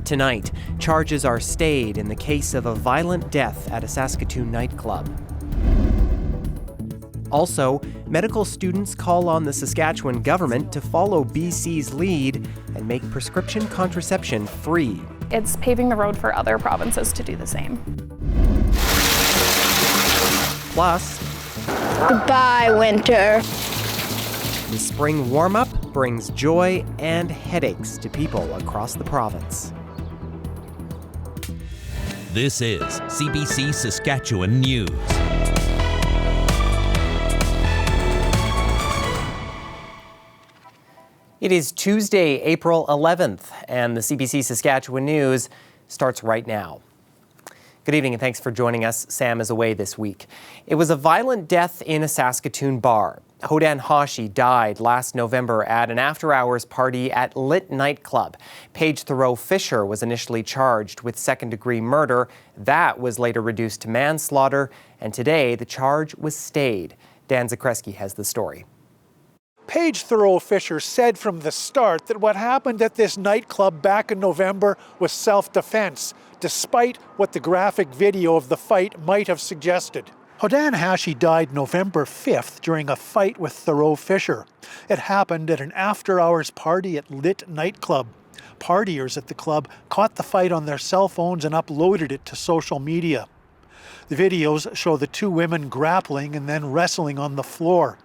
tonight. Charges are stayed in the case of a violent death at a Saskatoon nightclub. Also, medical students call on the Saskatchewan government to follow BC's lead and make prescription contraception free. It's paving the road for other provinces to do the same. Plus, goodbye, winter. The spring warm-up brings joy and headaches to people across the province. This is CBC Saskatchewan News. It is Tuesday, April 11th, and the CBC Saskatchewan News starts right now. Good evening and thanks for joining us. Sam is away this week. It was a violent death in a Saskatoon bar. Hodan Hashi died last November at an after-hours party at Lit nightclub. Paige Thoreau-Fisher was initially charged with second-degree murder. That was later reduced to manslaughter, and today the charge was stayed. Dan Zakreski has the story. Paige Thoreau-Fisher said from the start that what happened at this nightclub back in November was self-defense, despite what the graphic video of the fight might have suggested. Hodan Hashi died November 5th during a fight with Thoreau-Fisher. It happened at an after-hours party at Lit nightclub. Partiers at the club caught the fight on their cell phones and uploaded it to social media. The videos show the two women grappling and then wrestling on the floor.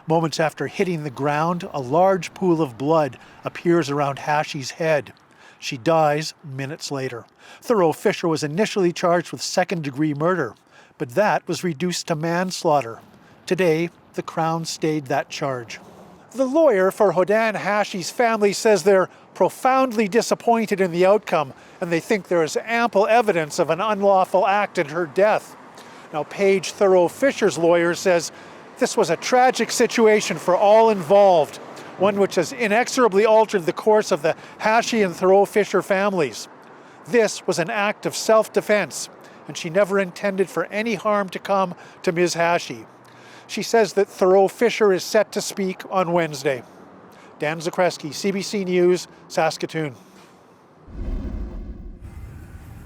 Moments after hitting the ground, a large pool of blood appears around Hashi's head. She dies minutes later. Thoreau-Fisher was initially charged with second-degree murder, but that was reduced to manslaughter. Today, the Crown stayed that charge. The lawyer for Hodan Hashi's family says they're profoundly disappointed in the outcome, and they think there is ample evidence of an unlawful act in her death. Now, Paige Thoreau-Fisher's lawyer says this was a tragic situation for all involved, one which has inexorably altered the course of the Hashi and Thoreau-Fisher families. This was an act of self-defense, and she never intended for any harm to come to Ms. Hashi. She says that Thoreau-Fisher is set to speak on Wednesday. Dan Zakreski, CBC News, Saskatoon.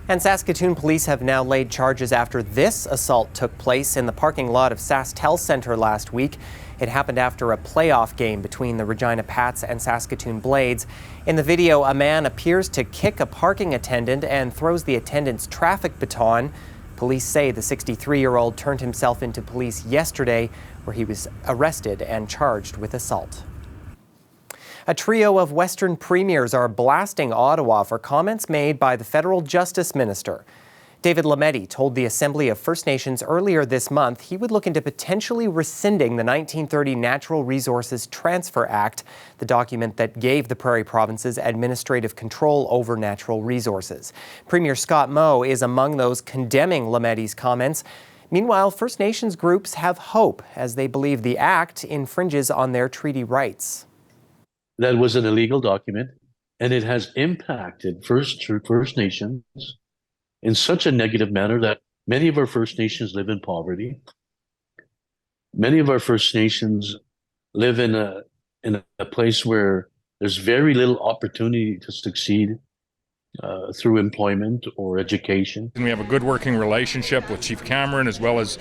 And Saskatoon police have now laid charges after this assault took place in the parking lot of Sask Health Centre last week. It happened after a playoff game between the Regina Pats and Saskatoon Blades. In the video, a man appears to kick a parking attendant and throws the attendant's traffic baton. Police say the 63-year-old turned himself into police yesterday, where he was arrested and charged with assault. A trio of Western premiers are blasting Ottawa for comments made by the federal justice minister. David Lametti told the Assembly of First Nations earlier this month he would look into potentially rescinding the 1930 Natural Resources Transfer Act, the document that gave the Prairie provinces administrative control over natural resources. Premier Scott Moe is among those condemning Lametti's comments. Meanwhile, First Nations groups have hope as they believe the act infringes on their treaty rights. That was an illegal document, and it has impacted First Nations in such a negative manner that many of our First Nations live in poverty. Many of our First Nations live in a place where there's very little opportunity to succeed through employment or education. And we have a good working relationship with Chief Cameron as well as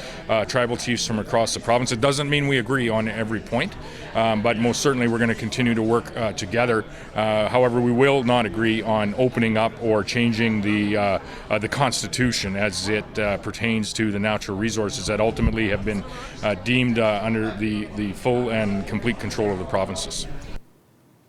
tribal chiefs from across the province. It doesn't mean we agree on every point, but most certainly we're going to continue to work together. However, we will not agree on opening up or changing the Constitution as it pertains to the natural resources that ultimately have been deemed under the full and complete control of the provinces.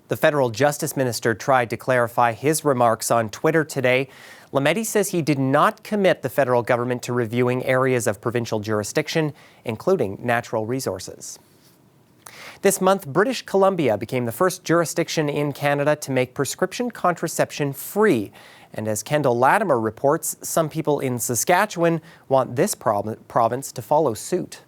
The federal justice minister tried to clarify his remarks on Twitter today. Lametti says he did not commit the federal government to reviewing areas of provincial jurisdiction, including natural resources. This month, British Columbia became the first jurisdiction in Canada to make prescription contraception free. And as Kendall Latimer reports, some people in Saskatchewan want this province to follow suit.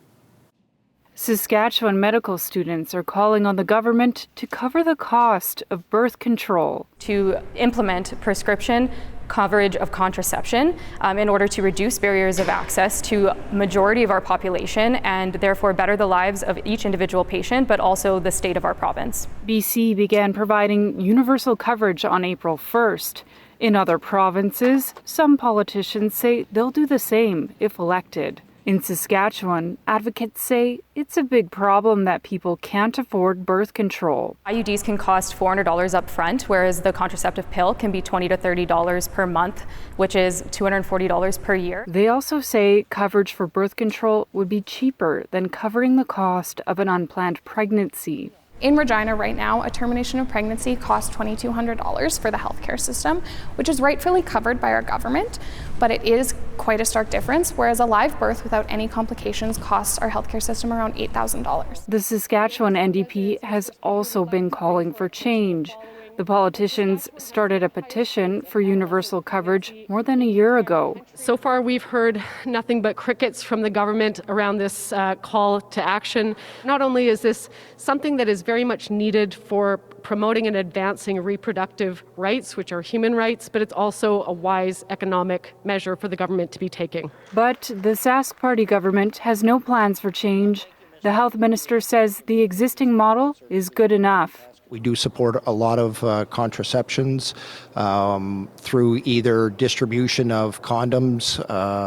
Saskatchewan medical students are calling on the government to cover the cost of birth control. To implement prescription coverage of contraception in order to reduce barriers of access to majority of our population and therefore better the lives of each individual patient, but also the state of our province. BC began providing universal coverage on April 1st. In other provinces, some politicians say they'll do the same if elected. In Saskatchewan, advocates say it's a big problem that people can't afford birth control. IUDs can cost $400 up front, whereas the contraceptive pill can be $20 to $30 per month, which is $240 per year. They also say coverage for birth control would be cheaper than covering the cost of an unplanned pregnancy. In Regina right now, a termination of pregnancy costs $2,200 for the healthcare system, which is rightfully covered by our government, but it is quite a stark difference, whereas a live birth without any complications costs our healthcare system around $8,000. The Saskatchewan NDP has also been calling for change. The politicians started a petition for universal coverage more than a year ago. So far, we've heard nothing but crickets from the government around this call to action. Not only is this something that is very much needed for promoting and advancing reproductive rights, which are human rights, but it's also a wise economic measure for the government to be taking. But the Sask Party government has no plans for change. The health minister says the existing model is good enough. We do support a lot of contraceptions through either distribution of condoms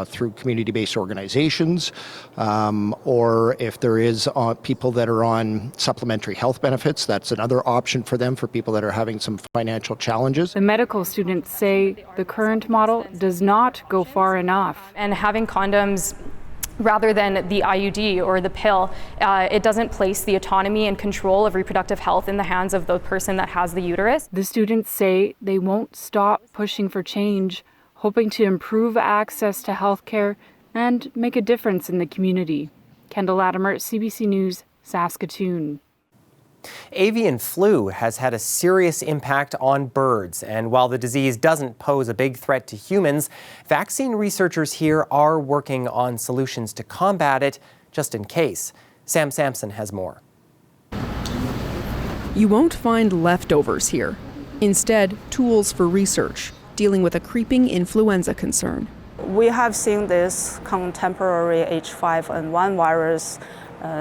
through community-based organizations, or if there is people that are on supplementary health benefits, that's another option for them, for people that are having some financial challenges. The medical students say the current model does not go far enough. And having condoms rather than the IUD or the pill, it doesn't place the autonomy and control of reproductive health in the hands of the person that has the uterus. The students say they won't stop pushing for change, hoping to improve access to healthcare and make a difference in the community. Kendall Latimer, CBC News, Saskatoon. Avian flu has had a serious impact on birds, and while the disease doesn't pose a big threat to humans, vaccine researchers here are working on solutions to combat it, just in case. Sam Sampson has more. You won't find leftovers here. Instead, tools for research, dealing with a creeping influenza concern. We have seen this contemporary H5N1 virus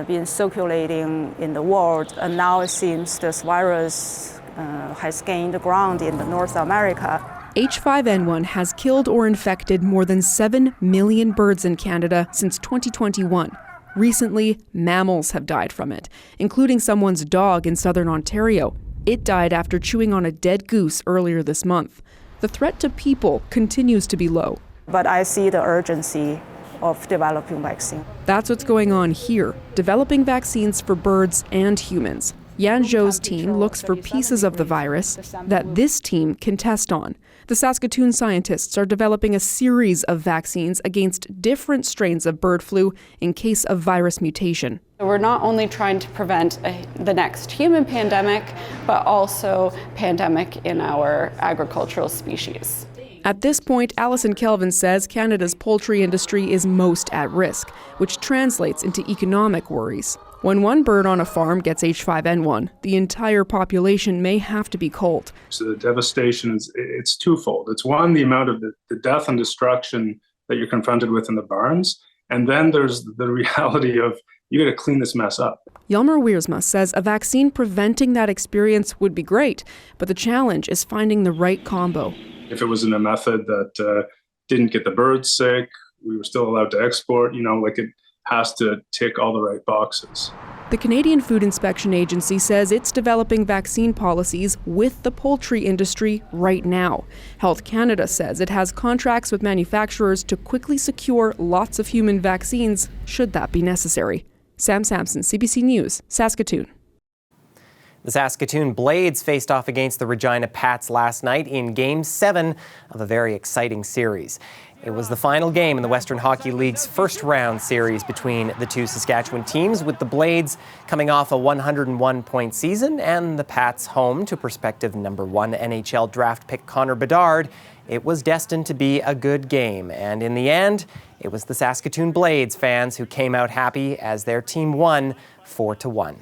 been circulating in the world, and now it seems this virus has gained ground in North America. H5N1 has killed or infected more than 7 million birds in Canada since 2021. Recently, mammals have died from it, including someone's dog in southern Ontario. It died after chewing on a dead goose earlier this month. The threat to people continues to be low. But I see the urgency of developing vaccine. That's what's going on here, developing vaccines for birds and humans. Yan Zhou's team looks for pieces of the virus that this team can test on. The Saskatoon scientists are developing a series of vaccines against different strains of bird flu in case of virus mutation. We're not only trying to prevent the next human pandemic, but also pandemic in our agricultural species. At this point, Alison Kelvin says Canada's poultry industry is most at risk, which translates into economic worries. When one bird on a farm gets H5N1, the entire population may have to be culled. So the devastation it's twofold. It's one, the amount of the death and destruction that you're confronted with in the barns, and then there's the reality of you got to clean this mess up. Jelmer Wiersma says a vaccine preventing that experience would be great, but the challenge is finding the right combo. If it was in a method that didn't get the birds sick, we were still allowed to export, it has to tick all the right boxes. The Canadian Food Inspection Agency says it's developing vaccine policies with the poultry industry right now. Health Canada says it has contracts with manufacturers to quickly secure lots of human vaccines, should that be necessary. Sam Sampson, CBC News, Saskatoon. The Saskatoon Blades faced off against the Regina Pats last night in Game 7 of a very exciting series. It was the final game in the Western Hockey League's first round series between the two Saskatchewan teams, with the Blades coming off a 101-point season and the Pats home to prospective #1 NHL draft pick Connor Bedard. It was destined to be a good game, and in the end, it was the Saskatoon Blades fans who came out happy as their team won 4-1.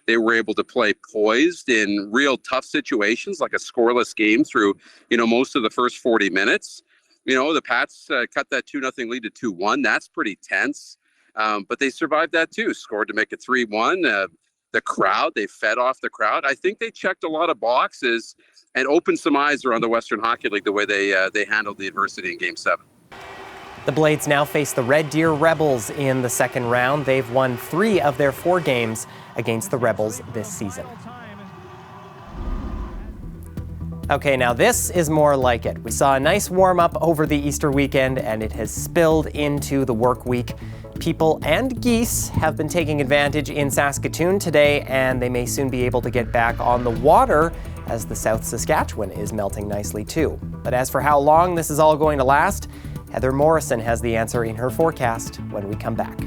They were able to play poised in real tough situations, like a scoreless game through, most of the first 40 minutes. The Pats cut that 2-0 lead to 2-1. That's pretty tense. But they survived that too. Scored to make it 3-1. the crowd. They fed off the crowd. I think they checked a lot of boxes and opened some eyes around the Western Hockey League the way they handled the adversity in Game 7. The Blades now face the Red Deer Rebels in the second round. They've won 3 of their 4 games against the Rebels this season. Okay, now this is more like it. We saw a nice warm-up over the Easter weekend, and it has spilled into the work week. People and geese have been taking advantage in Saskatoon today, and they may soon be able to get back on the water as the South Saskatchewan is melting nicely too. But as for how long this is all going to last, Heather Morrison has the answer in her forecast when we come back.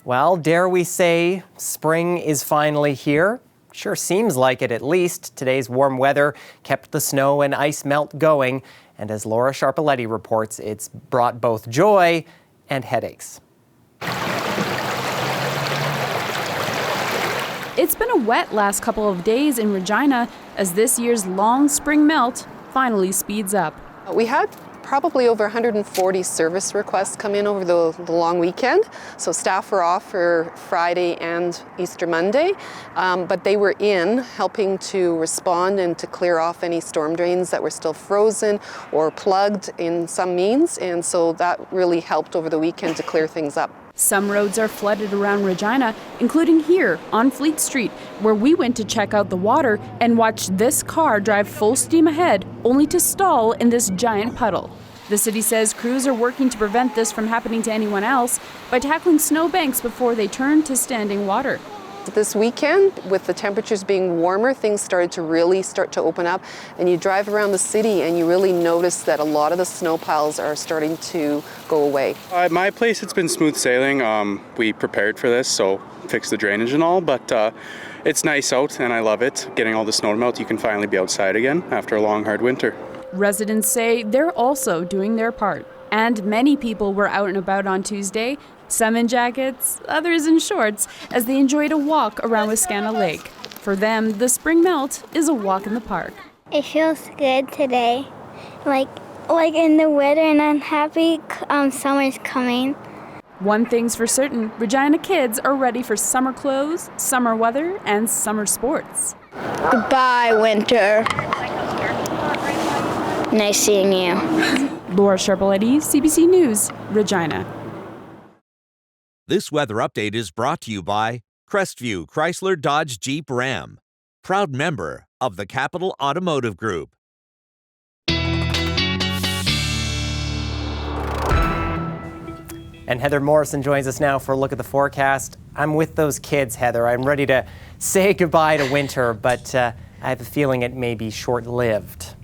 Well, dare we say spring is finally here? Sure seems like it, at least. Today's warm weather kept the snow and ice melt going, and as Laura Sharpaletti reports, it's brought both joy and headaches. It's been a wet last couple of days in Regina as this year's long spring melt finally speeds up. We had probably over 140 service requests come in over the long weekend. So staff were off for Friday and Easter Monday, but they were in helping to respond and to clear off any storm drains that were still frozen or plugged in some means. And so that really helped over the weekend to clear things up. Some roads are flooded around Regina, including here on Fleet Street, where we went to check out the water and watched this car drive full steam ahead, only to stall in this giant puddle. The city says crews are working to prevent this from happening to anyone else by tackling snowbanks before they turn to standing water. This weekend, with the temperatures being warmer, things started to really open up, and you drive around the city and you really notice that a lot of the snow piles are starting to go away. At my place, it's been smooth sailing. We prepared for this, so fixed the drainage and all, but it's nice out and I love it. Getting all the snow to melt, you can finally be outside again after a long, hard winter. Residents say they're also doing their part, and many people were out and about on Tuesday. Some in jackets, others in shorts, as they enjoyed a walk around Wascana Lake. For them, the spring melt is a walk in the park. It feels good today, like in the weather, and I'm happy summer's coming. One thing's for certain, Regina kids are ready for summer clothes, summer weather, and summer sports. Goodbye, winter. Nice seeing you. Laura Sharpaletti, CBC News, Regina. This weather update is brought to you by Crestview Chrysler Dodge Jeep Ram, proud member of the Capital Automotive Group. And Heather Morrison joins us now for a look at the forecast. I'm with those kids, Heather. I'm ready to say goodbye to winter, but I have a feeling it may be short-lived.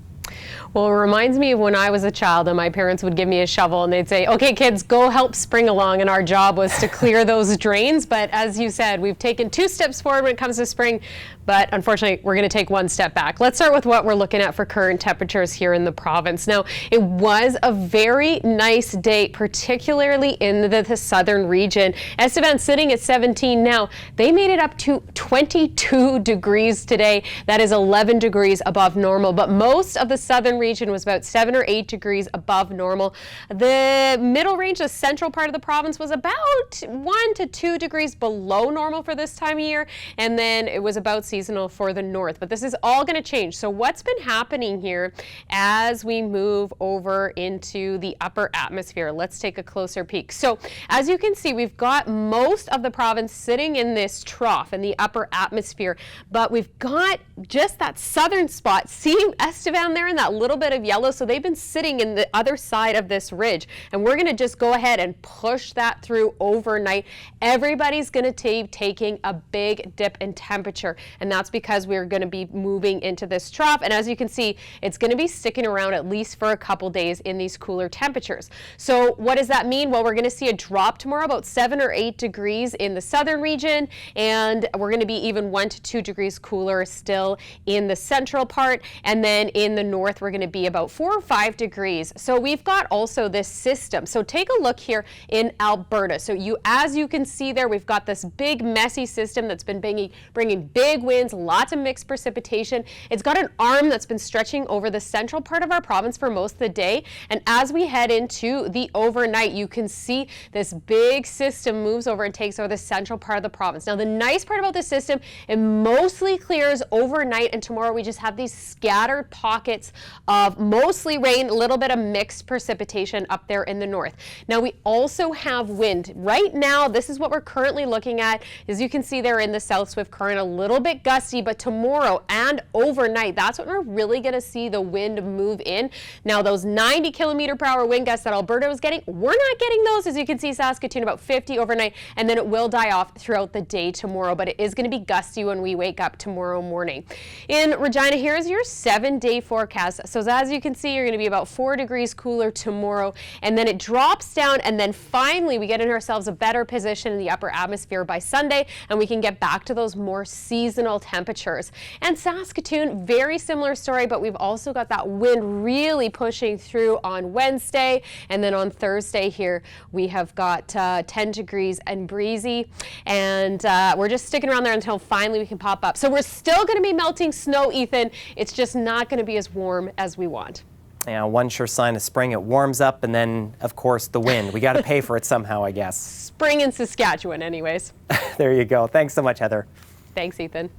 Well, it reminds me of when I was a child and my parents would give me a shovel and they'd say, okay, kids, go help spring along. And our job was to clear those drains. But as you said, we've taken 2 steps forward when it comes to spring. But unfortunately, we're going to take 1 step back. Let's start with what we're looking at for current temperatures here in the province. Now, it was a very nice day, particularly in the southern region. Estevan sitting at 17 now. They made it up to 22 degrees today. That is 11 degrees above normal. But most of the southern region was about 7 or 8 degrees above normal. The middle range, the central part of the province, was about 1 to 2 degrees below normal for this time of year. And then it was about seasonal for the north, but this is all going to change. So what's been happening here as we move over into the upper atmosphere? Let's take a closer peek. So as you can see, we've got most of the province sitting in this trough in the upper atmosphere, but we've got just that southern spot. See Estevan there in that little bit of yellow? So they've been sitting in the other side of this ridge, and we're going to just go ahead and push that through overnight. Everybody's going to be taking a big dip in temperature, and that's because we're going to be moving into this trough. And as you can see, it's going to be sticking around at least for a couple days in these cooler temperatures. So what does that mean? Well, we're going to see a drop tomorrow, about 7 or 8 degrees in the southern region, and we're going to be even 1 to 2 degrees cooler still in the central part. And then in the north, we're going to be about 4 or 5 degrees. So we've got also this system. So take a look here in Alberta. So as you can see there, we've got this big messy system that's been bringing big winds, lots of mixed precipitation. It's got an arm that's been stretching over the central part of our province for most of the day. And as we head into the overnight, you can see this big system moves over and takes over the central part of the province. Now, the nice part about this system, it mostly clears overnight, and tomorrow we just have these scattered pockets of mostly rain, a little bit of mixed precipitation up there in the north. Now, we also have wind. Right now, this is what we're currently looking at. As you can see there in the south swift current, a little bit gusty, but tomorrow and overnight, that's when we're really going to see the wind move in. Now, those 90-kilometer-per-hour wind gusts that Alberta was getting, we're not getting those. As you can see, Saskatoon about 50 overnight, and then it will die off throughout the day tomorrow, but it is going to be gusty when we wake up tomorrow morning. In Regina, here's your 7-day forecast. So as you can see, you're going to be about 4 degrees cooler tomorrow, and then it drops down, and then finally we get in ourselves a better position in the upper atmosphere by Sunday, and we can get back to those more seasonal temperatures. And Saskatoon, very similar story, but we've also got that wind really pushing through on Wednesday, and then on Thursday here we have got 10 degrees and breezy, and we're just sticking around there until finally we can pop up. So we're still going to be melting snow, Ethan. It's just not going to be as warm as we want. Yeah, one sure sign of spring, it warms up, and then, of course, the wind. We got to pay for it somehow, I guess. Spring in Saskatchewan, anyways. There you go. Thanks so much, Heather. Thanks, Ethan.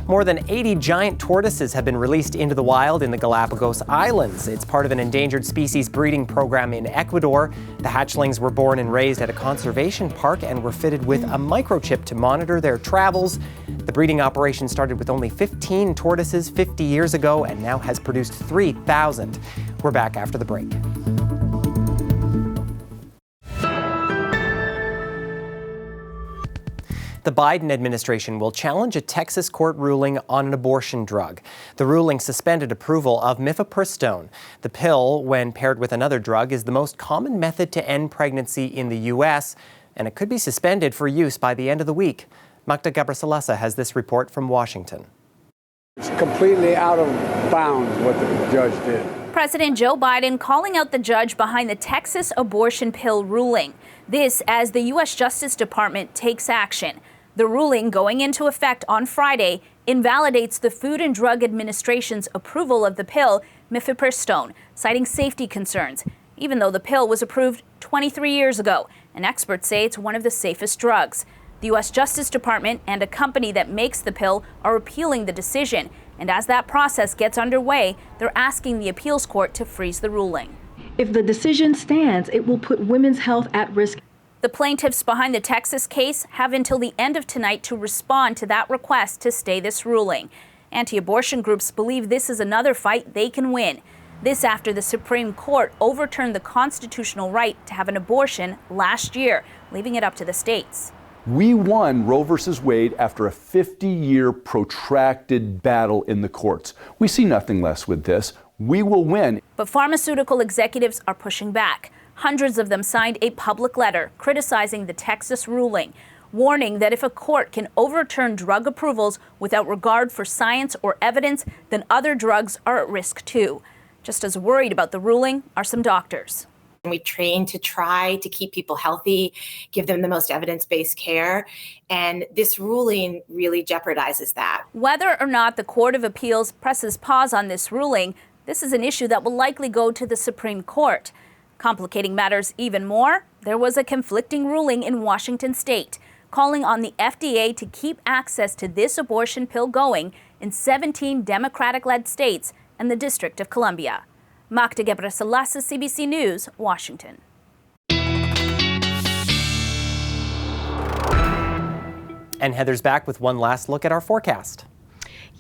More than 80 giant tortoises have been released into the wild in the Galapagos Islands. It's part of an endangered species breeding program in Ecuador. The hatchlings were born and raised at a conservation park and were fitted with a microchip to monitor their travels. The breeding operation started with only 15 tortoises 50 years ago and now has produced 3,000. We're back after the break. The Biden administration will challenge a Texas court ruling on an abortion drug. The ruling suspended approval of mifepristone. The pill, when paired with another drug, is the most common method to end pregnancy in the U.S., and it could be suspended for use by the end of the week. Magda Gabrisalasa has this report from Washington. It's completely out of bounds what the judge did. President Joe Biden calling out the judge behind the Texas abortion pill ruling. This as the U.S. Justice Department takes action. The ruling, going into effect on Friday, invalidates the Food and Drug Administration's approval of the pill mifepristone, citing safety concerns, even though the pill was approved 23 years ago, and experts say it's one of the safest drugs. The U.S. Justice Department and a company that makes the pill are appealing the decision, and as that process gets underway, they're asking the appeals court to freeze the ruling. If the decision stands, it will put women's health at risk. The plaintiffs behind the Texas case have until the end of tonight to respond to that request to stay this ruling. Anti-abortion groups believe this is another fight they can win. This after the Supreme Court overturned the constitutional right to have an abortion last year, leaving it up to the states. We won Roe v. Wade after a 50-year protracted battle in the courts. We see nothing less with this. We will win. But pharmaceutical executives are pushing back. Hundreds of them signed a public letter criticizing the Texas ruling, warning that if a court can overturn drug approvals without regard for science or evidence, then other drugs are at risk too. Just as worried about the ruling are some doctors. We train to try to keep people healthy, give them the most evidence-based care, and this ruling really jeopardizes that. Whether or not the Court of Appeals presses pause on this ruling, this is an issue that will likely go to the Supreme Court. Complicating matters even more, there was a conflicting ruling in Washington state calling on the FDA to keep access to this abortion pill going in 17 Democratic-led states and the District of Columbia. Magda Gabrisalasa, CBC News, Washington. And Heather's back with one last look at our forecast.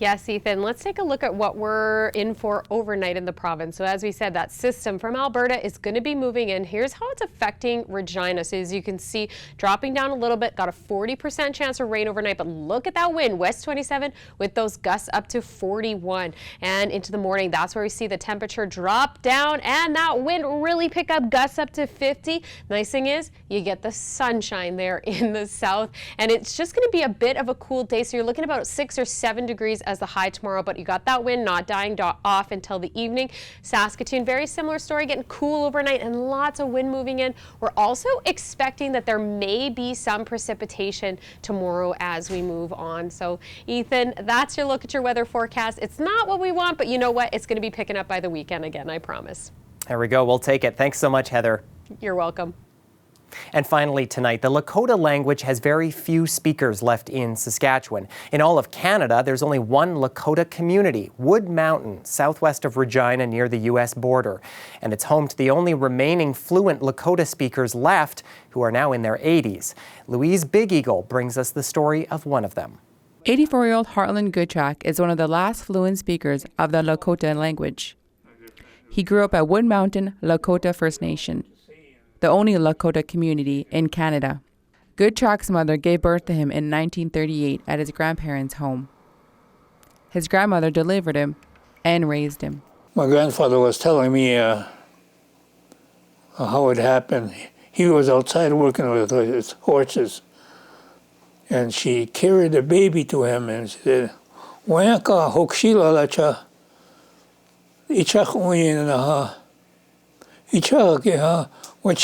Yes, Ethan, let's take a look at what we're in for overnight in the province. So as we said, that system from Alberta is going to be moving in. Here's how it's affecting Regina. So as you can see, dropping down a little bit, got a 40% chance of rain overnight, but look at that wind, west 27 with those gusts up to 41. And into the morning, that's where we see the temperature drop down and that wind really pick up, gusts up to 50. Nice thing is you get the sunshine there in the south, and it's just going to be a bit of a cool day. So you're looking about 6 or 7 degrees as the high tomorrow, but you got that wind not dying off until the evening. Saskatoon, very similar story, getting cool overnight and lots of wind moving in. We're also expecting that there may be some precipitation tomorrow as we move on. So Ethan, that's your look at your weather forecast. It's not what we want, but you know what? It's going to be picking up by the weekend again, I promise. There we go. We'll take it. Thanks so much, Heather. You're welcome. And finally tonight, the Lakota language has very few speakers left in Saskatchewan. In all of Canada, there's only one Lakota community, Wood Mountain, southwest of Regina near the U.S. border. And it's home to the only remaining fluent Lakota speakers left, who are now in their 80s. Louise Big Eagle brings us the story of one of them. 84-year-old Heartland Goodtrack is one of the last fluent speakers of the Lakota language. He grew up at Wood Mountain Lakota First Nation, the only Lakota community in Canada. Goodtrack's mother gave birth to him in 1938 at his grandparents' home. His grandmother delivered him and raised him. My grandfather was telling me how it happened. He was outside working with his horses, and she carried a baby to him and she said, "Wayaka hokshila lacha, ichach uyin ha, ichach ha." That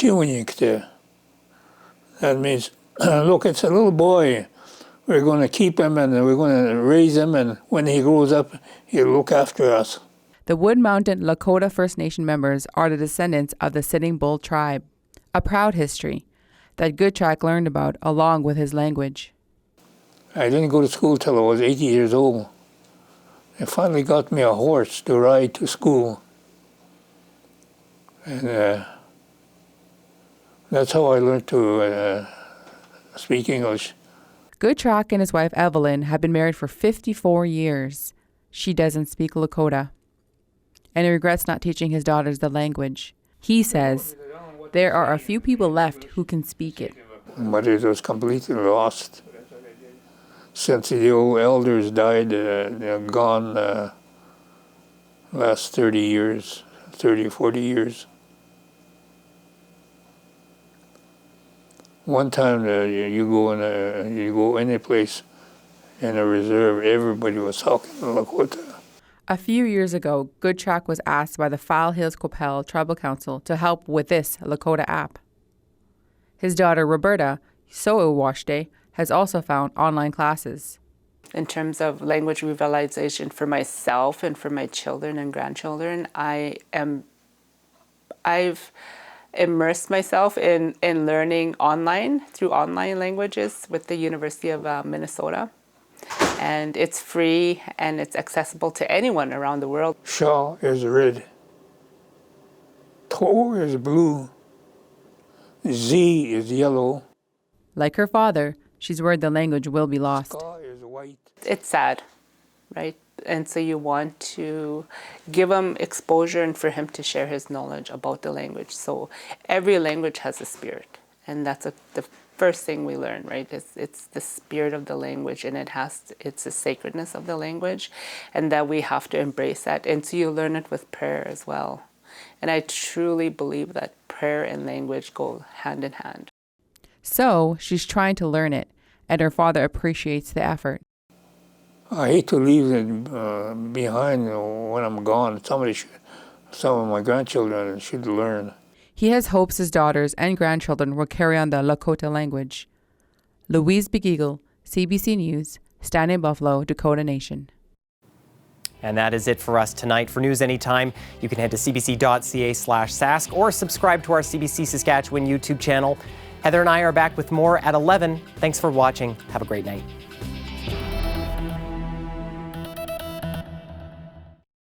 means, look, it's a little boy. We're going to keep him and we're going to raise him, and when he grows up, he'll look after us. The Wood Mountain Lakota First Nation members are the descendants of the Sitting Bull tribe, a proud history that Goodtrack learned about along with his language. I didn't go to school till I was 80 years old. They finally got me a horse to ride to school. And that's how I learned to speak English. Goodtrack and his wife Evelyn have been married for 54 years. She doesn't speak Lakota, and he regrets not teaching his daughters the language. He says there are a few people left who can speak it. But it was completely lost. Since the old elders died, they're gone last 30 years, 30, 40 years. One time you go any place in a reserve, everybody was talking Lakota. A few years ago, Goodtrack was asked by the File Hills Qu'Appelle Tribal Council to help with this Lakota app. His daughter Roberta, So'owashte, has also found online classes. In terms of language revitalization for myself and for my children and grandchildren, I've immersed myself in learning online through online languages with the University of Minnesota. And it's free and it's accessible to anyone around the world. Sha is red. To is blue. Z is yellow. Like her father, she's worried the language will be lost. Ska is white. It's sad, right? And so you want to give him exposure and for him to share his knowledge about the language. So every language has a spirit, and that's the first thing we learn, right? It's the spirit of the language, and it's the sacredness of the language, and that we have to embrace that. And so you learn it with prayer as well. And I truly believe that prayer and language go hand in hand. So she's trying to learn it, and her father appreciates the effort. I hate to leave it behind when I'm gone. Some of my grandchildren should learn. He has hopes his daughters and grandchildren will carry on the Lakota language. Louise Big Eagle, CBC News, Stand in Buffalo, Dakota Nation. And that is it for us tonight. For news anytime, you can head to cbc.ca/Sask or subscribe to our CBC Saskatchewan YouTube channel. Heather and I are back with more at 11. Thanks for watching. Have a great night.